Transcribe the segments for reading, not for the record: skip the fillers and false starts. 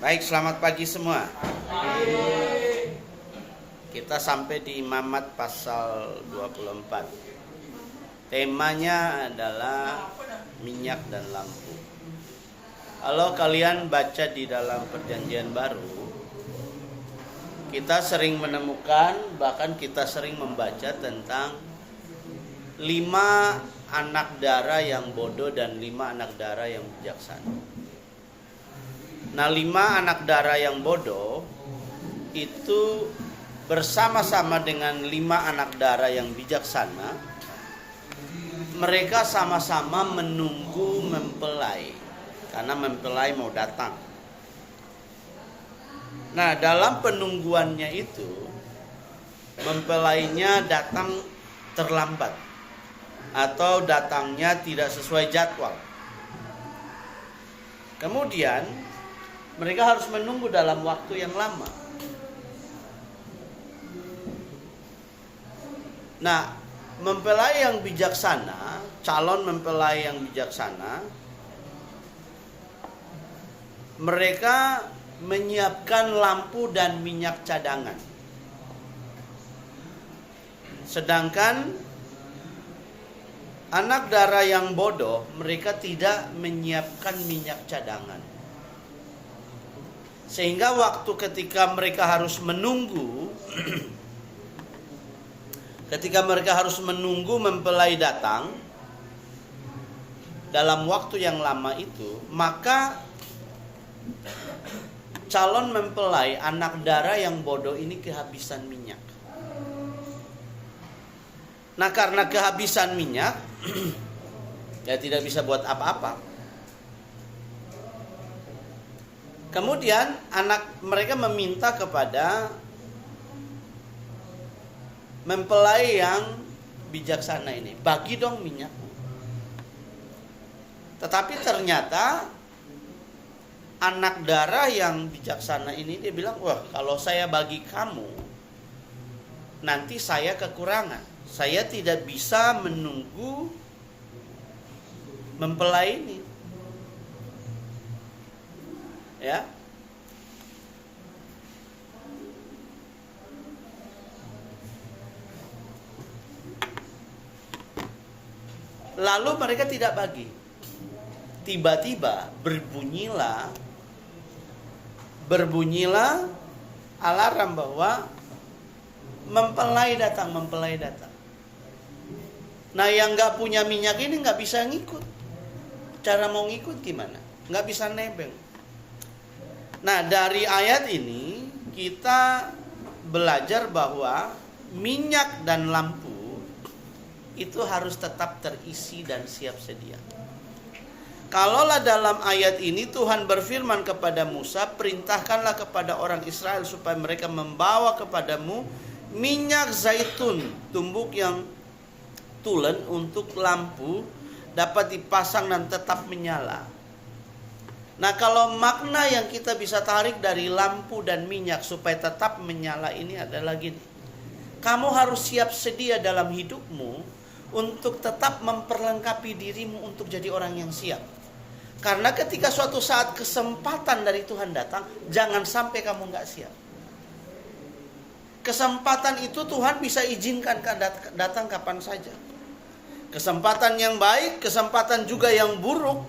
Baik, selamat pagi semua. Kita sampai di Imamat pasal 24. Temanya adalah minyak dan lampu. Kalau kalian baca di dalam Perjanjian Baru, kita sering menemukan, bahkan kita sering membaca tentang 5 anak dara yang bodoh dan 5 anak dara yang bijaksana. Nah, 5 anak dara yang bodoh itu bersama-sama dengan 5 anak dara yang bijaksana. Mereka sama-sama menunggu mempelai, karena mempelai mau datang. Nah, dalam penungguannya itu, mempelainya datang terlambat atau datangnya tidak sesuai jadwal. Kemudian mereka harus menunggu dalam waktu yang lama. Nah, mempelai yang bijaksana, calon mempelai yang bijaksana, mereka menyiapkan lampu dan minyak cadangan. Sedangkan anak dara yang bodoh, mereka tidak menyiapkan minyak cadangan. Sehingga waktu ketika mereka harus menunggu mempelai datang dalam waktu yang lama itu, maka calon mempelai anak dara yang bodoh ini kehabisan minyak. Nah, karena kehabisan minyak, ya tidak bisa buat apa-apa. Kemudian mereka meminta kepada mempelai yang bijaksana ini, bagi dong minyakmu. Tetapi ternyata anak dara yang bijaksana ini dia bilang, wah, kalau saya bagi kamu, nanti saya kekurangan. Saya tidak bisa menunggu mempelai ini. Ya. Lalu mereka tidak bagi. Tiba-tiba berbunyilah alarm bahwa mempelai datang. Nah, yang nggak punya minyak ini nggak bisa ngikut. Cara mau ngikut gimana? Nggak bisa nebeng. Nah, dari ayat ini kita belajar bahwa minyak dan lampu itu harus tetap terisi dan siap sedia. Kalaulah dalam ayat ini Tuhan berfirman kepada Musa, perintahkanlah kepada orang Israel supaya mereka membawa kepadamu minyak zaitun, tumbuk yang tulen untuk lampu dapat dipasang dan tetap menyala. Nah, kalau makna yang kita bisa tarik dari lampu dan minyak supaya tetap menyala ini adalah gini. Kamu harus siap sedia dalam hidupmu untuk tetap memperlengkapi dirimu untuk jadi orang yang siap. Karena ketika suatu saat kesempatan dari Tuhan datang, jangan sampai kamu nggak siap. Kesempatan itu Tuhan bisa izinkan datang kapan saja. Kesempatan yang baik, kesempatan juga yang buruk.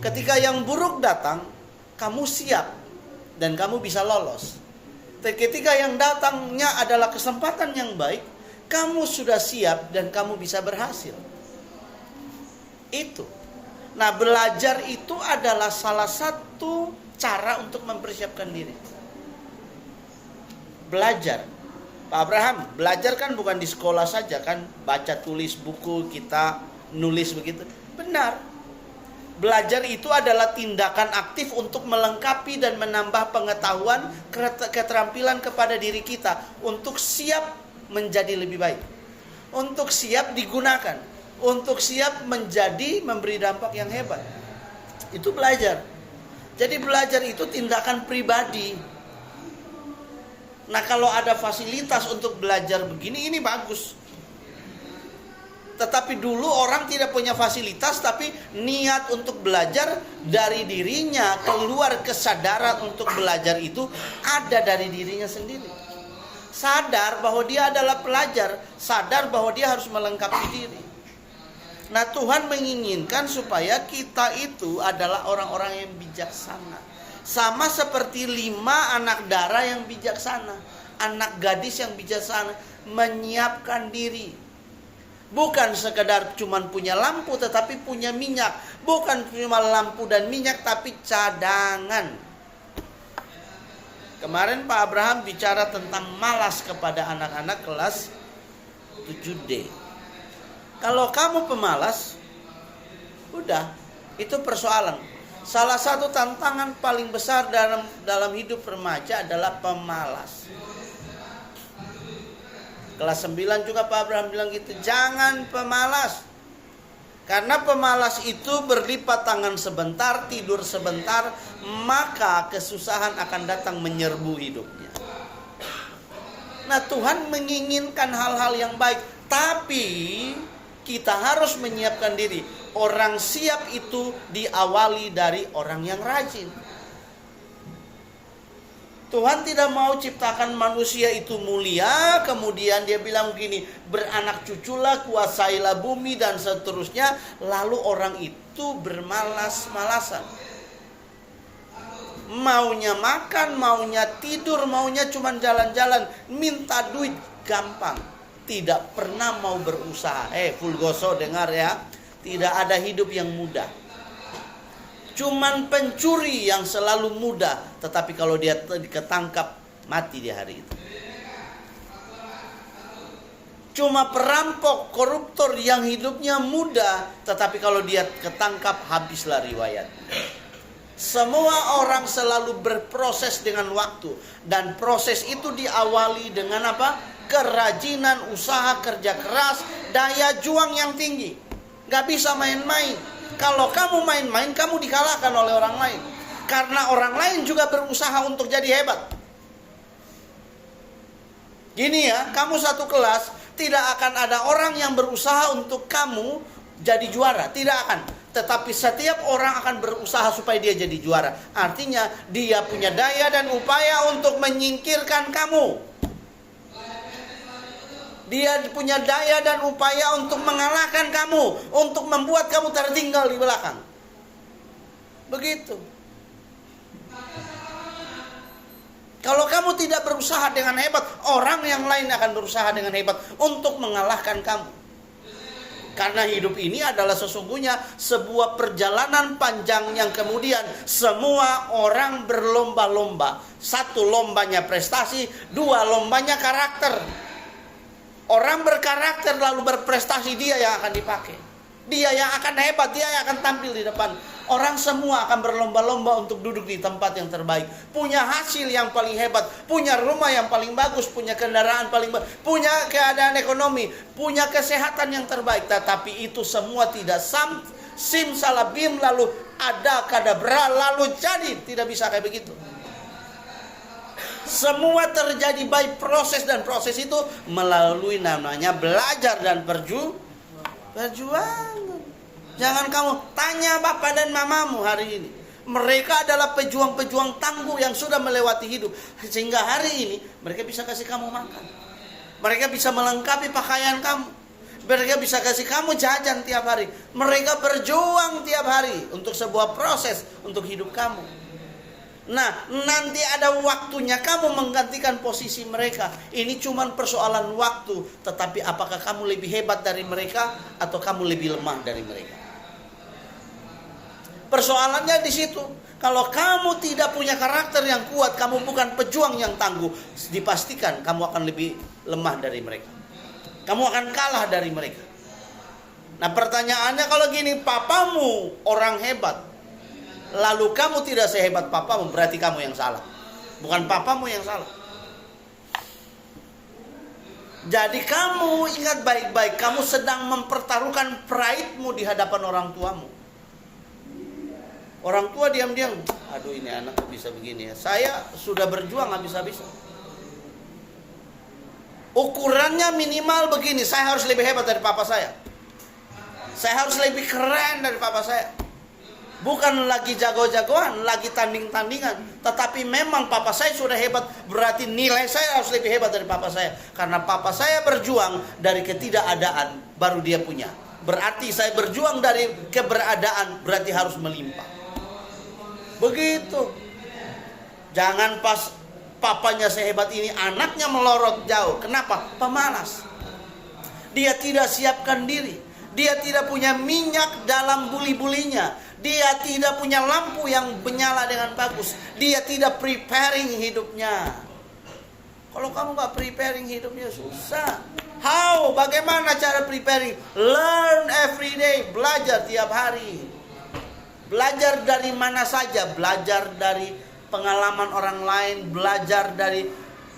Ketika yang buruk datang, kamu siap dan kamu bisa lolos. Ketika yang datangnya adalah kesempatan yang baik, kamu sudah siap dan kamu bisa berhasil. Itu. Nah, belajar itu adalah salah satu cara untuk mempersiapkan diri. Belajar. Pak Abraham, belajar kan bukan di sekolah saja kan, baca tulis buku, kita nulis begitu. Benar. Belajar itu adalah tindakan aktif untuk melengkapi dan menambah pengetahuan, keterampilan kepada diri kita untuk siap menjadi lebih baik, untuk siap digunakan, untuk siap memberi dampak yang hebat. Itu belajar. Jadi belajar itu tindakan pribadi. Nah, kalau ada fasilitas untuk belajar begini, ini bagus. Tetapi dulu orang tidak punya fasilitas, tapi niat untuk belajar dari dirinya, keluar kesadaran untuk belajar itu ada dari dirinya sendiri. Sadar bahwa dia adalah pelajar, sadar bahwa dia harus melengkapi diri. Nah, Tuhan menginginkan supaya kita itu adalah orang-orang yang bijaksana. Sama seperti 5 anak dara yang bijaksana, anak gadis yang bijaksana, menyiapkan diri. Bukan sekedar cuman punya lampu, tetapi punya minyak. Bukan cuma lampu dan minyak, tapi cadangan. Kemarin Pak Abraham bicara tentang malas kepada anak-anak kelas 7D. Kalau kamu pemalas, udah, itu persoalan. Salah satu tantangan paling besar dalam hidup remaja adalah pemalas. Kelas 9 juga Pak Abraham bilang gitu, jangan pemalas. Karena pemalas itu berlipat tangan sebentar, tidur sebentar, maka kesusahan akan datang menyerbu hidupnya. Nah, Tuhan menginginkan hal-hal yang baik, tapi kita harus menyiapkan diri. Orang siap itu diawali dari orang yang rajin. Tuhan tidak mau ciptakan manusia itu mulia, kemudian dia bilang begini, beranak cuculah, kuasailah bumi dan seterusnya, lalu orang itu bermalas-malasan. Maunya makan, maunya tidur, maunya cuma jalan-jalan, minta duit gampang, tidak pernah mau berusaha. Fulgoso dengar ya, tidak ada hidup yang mudah. Cuman pencuri yang selalu mudah, tetapi kalau dia ketangkap, mati di hari itu. Cuma perampok, koruptor yang hidupnya mudah, tetapi kalau dia ketangkap, habislah riwayat. Semua orang selalu berproses dengan waktu, dan proses itu diawali dengan apa? Kerajinan, usaha, kerja keras, daya juang yang tinggi. Gak bisa main-main. Kalau kamu main-main, kamu dikalahkan oleh orang lain. Karena orang lain juga berusaha untuk jadi hebat. Gini ya, kamu satu kelas, tidak akan ada orang yang berusaha untuk kamu jadi juara. Tidak akan. Tetapi setiap orang akan berusaha supaya dia jadi juara. Artinya, dia punya daya dan upaya untuk menyingkirkan kamu. Dia punya daya dan upaya untuk mengalahkan kamu, untuk membuat kamu tertinggal di belakang. Begitu. Kalau kamu tidak berusaha dengan hebat, orang yang lain akan berusaha dengan hebat untuk mengalahkan kamu. Karena hidup ini adalah sesungguhnya sebuah perjalanan panjang yang kemudian semua orang berlomba-lomba. 1 lombanya prestasi, 2 lombanya karakter. Orang berkarakter lalu berprestasi, dia yang akan dipakai. Dia yang akan hebat, dia yang akan tampil di depan. Orang semua akan berlomba-lomba untuk duduk di tempat yang terbaik. Punya hasil yang paling hebat, punya rumah yang paling bagus, punya kendaraan paling bagus, punya keadaan ekonomi, punya kesehatan yang terbaik. Tetapi itu semua tidak simsalabim lalu ada kadabra lalu jadi. Tidak bisa kayak begitu. Semua terjadi by proses, dan proses itu melalui namanya belajar dan perjuangan. Jangan kamu tanya bapak dan mamamu hari ini. Mereka adalah pejuang-pejuang tangguh yang sudah melewati hidup. Sehingga hari ini mereka bisa kasih kamu makan. Mereka bisa melengkapi pakaian kamu. Mereka bisa kasih kamu jajan tiap hari. Mereka berjuang tiap hari untuk sebuah proses untuk hidup kamu. Nah, nanti ada waktunya kamu menggantikan posisi mereka. Ini cuma persoalan waktu. Tetapi apakah kamu lebih hebat dari mereka atau kamu lebih lemah dari mereka? Persoalannya di situ. Kalau kamu tidak punya karakter yang kuat, kamu bukan pejuang yang tangguh, dipastikan kamu akan lebih lemah dari mereka. Kamu akan kalah dari mereka. Nah, pertanyaannya kalau gini, papamu orang hebat, lalu kamu tidak sehebat papamu, berarti kamu yang salah. Bukan papamu yang salah. Jadi kamu ingat baik-baik, kamu sedang mempertaruhkan pride-mu di hadapan orang tuamu. Orang tua diam-diam, aduh ini anak bisa begini ya. Saya sudah berjuang habis-habisan. Ukurannya minimal begini, saya harus lebih hebat dari papa saya. Saya harus lebih keren dari papa saya. Bukan lagi jago-jagoan, lagi tanding-tandingan. Tetapi memang papa saya sudah hebat, berarti nilai saya harus lebih hebat dari papa saya. Karena papa saya berjuang dari ketidakadaan, baru dia punya. Berarti saya berjuang dari keberadaan, berarti harus melimpah. Begitu. Jangan pas papanya sehebat ini, anaknya melorot jauh. Kenapa? Pemalas. Dia tidak siapkan diri. Dia tidak punya minyak dalam buli-bulinya. Dia tidak punya lampu yang menyala dengan bagus. Dia tidak preparing hidupnya. Kalau kamu gak preparing hidupnya, susah. How? Bagaimana cara preparing? Learn every day. Belajar tiap hari. Belajar dari mana saja. Belajar dari pengalaman orang lain. Belajar dari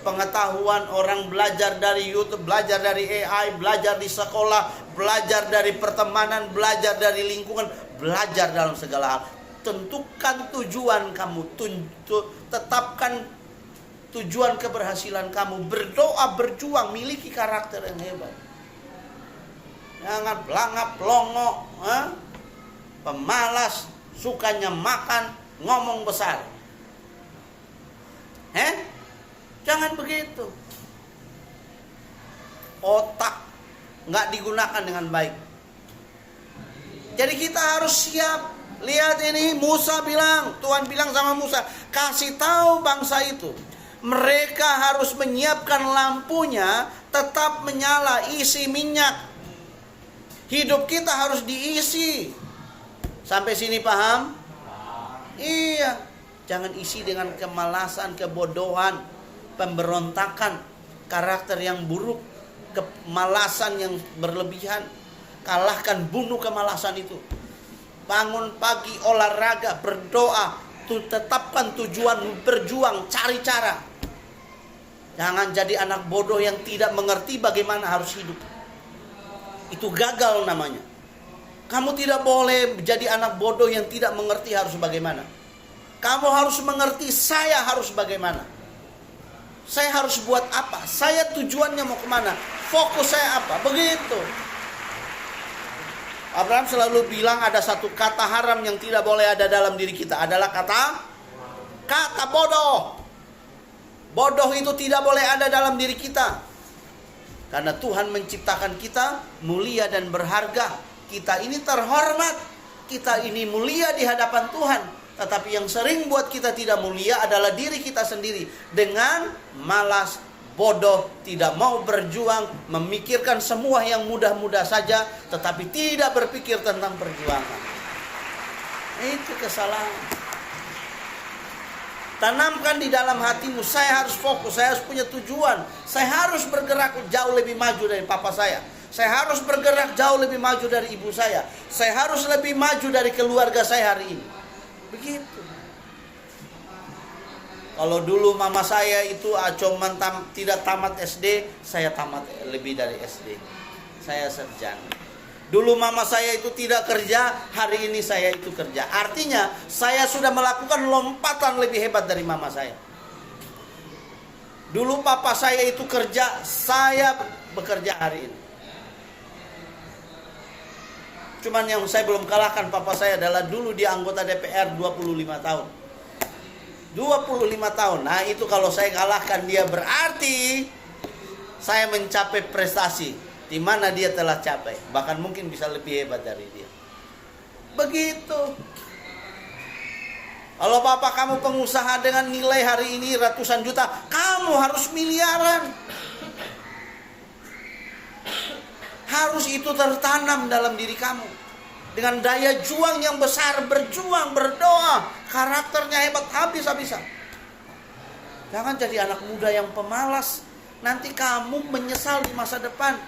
pengetahuan orang. Belajar dari YouTube. Belajar dari AI. Belajar di sekolah. Belajar dari pertemanan. Belajar dari lingkungan. Belajar dalam segala hal. Tentukan tujuan kamu. Tetapkan tujuan keberhasilan kamu. Berdoa, berjuang, miliki karakter yang hebat. Jangan belangap, pelongo, pemalas, sukanya makan, ngomong besar. Jangan begitu. Otak nggak digunakan dengan baik. Jadi kita harus siap. Lihat ini, Musa bilang, Tuhan bilang sama Musa, kasih tahu bangsa itu, mereka harus menyiapkan lampunya tetap menyala, isi minyak. Hidup kita harus diisi. Sampai sini paham? Iya. Jangan isi dengan kemalasan, kebodohan, pemberontakan, karakter yang buruk, kemalasan yang berlebihan. Kalahkan, bunuh kemalasan itu. Bangun pagi, olahraga, berdoa, tetapkan tujuan, berjuang, cari cara. Jangan jadi anak bodoh yang tidak mengerti bagaimana harus hidup. Itu gagal namanya. Kamu tidak boleh jadi anak bodoh yang tidak mengerti harus bagaimana. Kamu harus mengerti saya harus bagaimana. Saya harus buat apa? Saya tujuannya mau kemana? Fokus saya apa? Begitu. Abraham selalu bilang ada satu kata haram yang tidak boleh ada dalam diri kita. Adalah kata bodoh. Bodoh itu tidak boleh ada dalam diri kita. Karena Tuhan menciptakan kita mulia dan berharga. Kita ini terhormat. Kita ini mulia di hadapan Tuhan. Tetapi yang sering buat kita tidak mulia adalah diri kita sendiri. Dengan malas, bodoh, tidak mau berjuang, memikirkan semua yang mudah-mudah saja, tetapi tidak berpikir tentang perjuangan. Itu kesalahan. Tanamkan di dalam hatimu, saya harus fokus, saya harus punya tujuan. Saya harus bergerak jauh lebih maju dari papa saya. Saya harus bergerak jauh lebih maju dari ibu saya. Saya harus lebih maju dari keluarga saya hari ini. Begitu. Kalau dulu mama saya itu cuma tidak tamat SD, saya tamat lebih dari SD. Saya sarjana. Dulu mama saya itu tidak kerja, hari ini saya itu kerja. Artinya saya sudah melakukan lompatan lebih hebat dari mama saya. Dulu papa saya itu kerja, saya bekerja hari ini. Cuman yang saya belum kalahkan papa saya adalah dulu dia anggota DPR 25 tahun. 25 tahun. Nah itu kalau saya kalahkan dia berarti saya mencapai prestasi di mana dia telah capai. Bahkan mungkin bisa lebih hebat dari dia. Begitu. Kalau papa kamu pengusaha dengan nilai hari ini ratusan juta, kamu harus miliaran. Harus itu tertanam dalam diri kamu. Dengan daya juang yang besar, berjuang, berdoa, karakternya hebat habis-habisan. Jangan jadi anak muda yang pemalas. Nanti kamu menyesal di masa depan.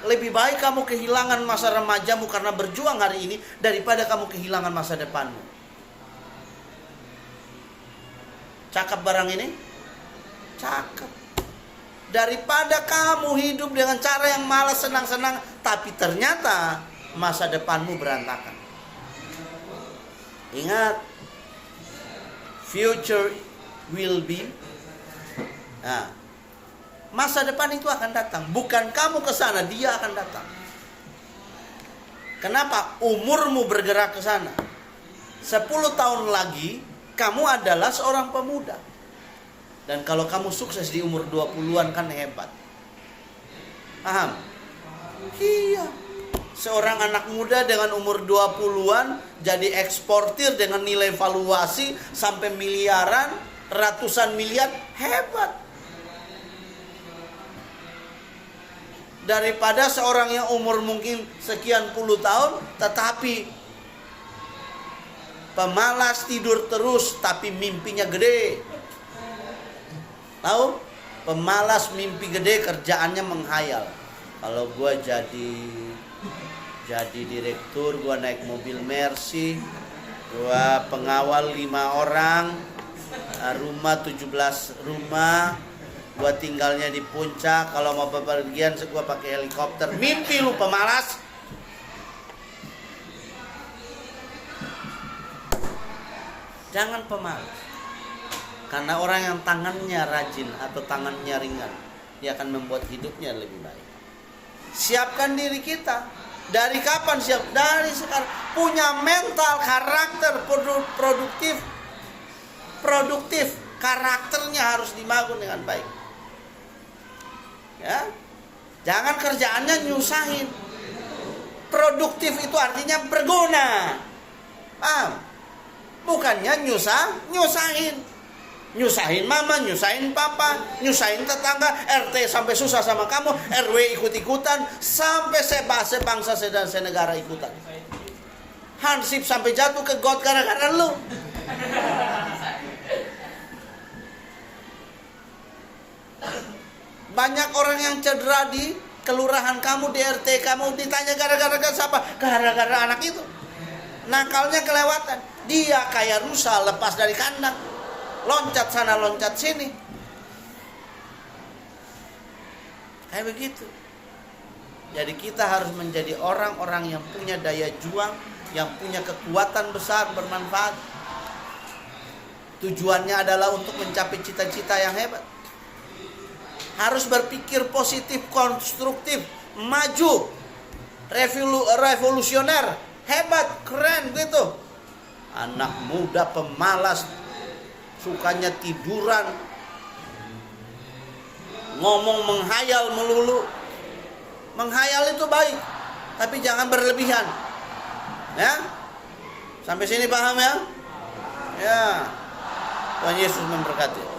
Lebih baik kamu kehilangan masa remajamu karena berjuang hari ini daripada kamu kehilangan masa depanmu. Cakep barang ini? Cakep. Daripada kamu hidup dengan cara yang malas, senang-senang, tapi ternyata masa depanmu berantakan. Ingat, future will be. Nah, masa depan itu akan datang. Bukan kamu ke sana, dia akan datang. Kenapa? Umurmu bergerak ke sana. 10 tahun lagi kamu adalah seorang pemuda. Dan kalau kamu sukses di umur 20-an kan hebat. Paham? Iya. Seorang anak muda dengan umur 20-an jadi eksportir dengan nilai valuasi sampai miliaran, ratusan miliar, hebat. Daripada seorang yang umur mungkin sekian puluh tahun tetapi pemalas, tidur terus tapi mimpinya gede. Tahu? Pemalas mimpi gede, kerjaannya menghayal. Kalau gue jadi direktur, gue naik mobil Mercy, gue pengawal 5 orang, rumah 17 rumah, gue tinggalnya di puncak. Kalau mau bepergian gue pakai helikopter. Mimpi lu pemalas. Jangan pemalas. Karena orang yang tangannya rajin atau tangannya ringan, dia akan membuat hidupnya lebih baik. Siapkan diri kita. Dari kapan siap? Dari sekarang. Punya mental, karakter produktif. Karakternya harus dibangun dengan baik. Ya, jangan kerjaannya nyusahin. Produktif itu artinya berguna. Paham? Bukannya nyusahin. Nyusahin mama, nyusahin papa, nyusahin tetangga, RT sampai susah sama kamu, RW ikut-ikutan, sampai sebangsa dan senegara ikutan. Hansip sampai jatuh ke got gara-gara lu. Banyak orang yang cedera di kelurahan kamu, di RT kamu, ditanya gara-gara siapa? Gara-gara anak itu. Nakalnya kelewatan. Dia kayak rusa lepas dari kandang. Loncat sana, loncat sini. Kayak begitu. Jadi kita harus menjadi orang-orang yang punya daya juang, yang punya kekuatan besar, bermanfaat. Tujuannya adalah untuk mencapai cita-cita yang hebat. Harus berpikir positif, konstruktif, maju, revolusioner, hebat, keren gitu. Anak muda pemalas, sukanya tiduran, ngomong menghayal melulu. Menghayal itu baik, tapi jangan berlebihan. Ya, sampai sini paham ya? Ya, Tuhan Yesus memberkati.